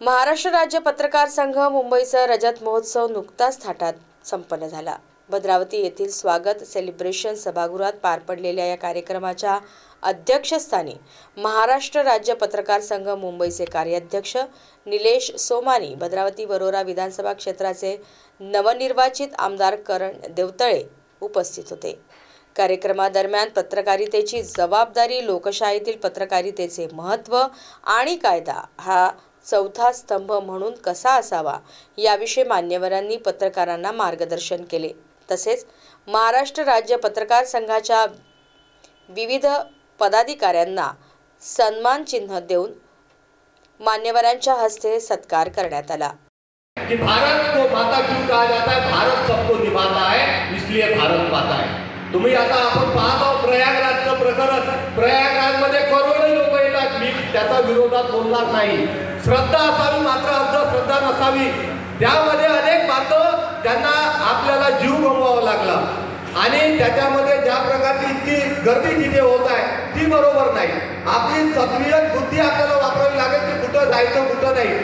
महाराष्ट्र राज्य पत्रकार संघ मुंबईचा रजत महोत्सव नुकताच थाटात संपन्न झाला। भद्रावती येथील स्वागत सेलिब्रेशन सभागृहात पार पडलेल्या या कार्यक्रमाच्या अध्यक्षस्थानी महाराष्ट्र राज्य पत्रकार संघ मुंबईचे कार्याध्यक्ष निलेश सोमानी, भद्रावती वरोरा विधानसभा क्षेत्राचे नवनिर्वाचित आमदार करण देवतळे उपस्थित होते। कार्यक्रमादरम्यान पत्रकारितेची जबाबदारी, लोकशाहीतील पत्रकारितेचे महत्त्व आणि कायदा हा चौथा स्तंभ म्हणून कसा असावा याविषयी मान्यवरांनी पत्रकारांना मार्गदर्शन केले। तसेच महाराष्ट्र राज्य पत्रकार संघाच्या विविध पदाधिकाऱ्यांना सन्मान चिन्ह देऊन मान्यवरांच्या हस्ते सत्कार करण्यात आला। कि भारत को माता क्यों कहा जाता है? भारत सबको निभाता है, इसलिए भारत माता है। तुम्ही आता आपण पाहत आहोत प्रयागराजचं प्रकरण। प्रयागराजमध्ये करोडो लोक येतात। मी त्याचा विरोधात बोलणार नाही। श्रद्धा असावी, मात्र अंधश्रद्धा नसावी। त्यामध्ये अनेक बातं त्यांना आपल्याला जीव गमवावा लागला आणि त्याच्यामध्ये ज्या प्रकारची इतकी गर्दी जिथे होत आहे ती बरोबर नाही। आपली सक्रिय बुद्धी आपल्याला वापरावी लागेल की कुठं जायचं कुठं नाही।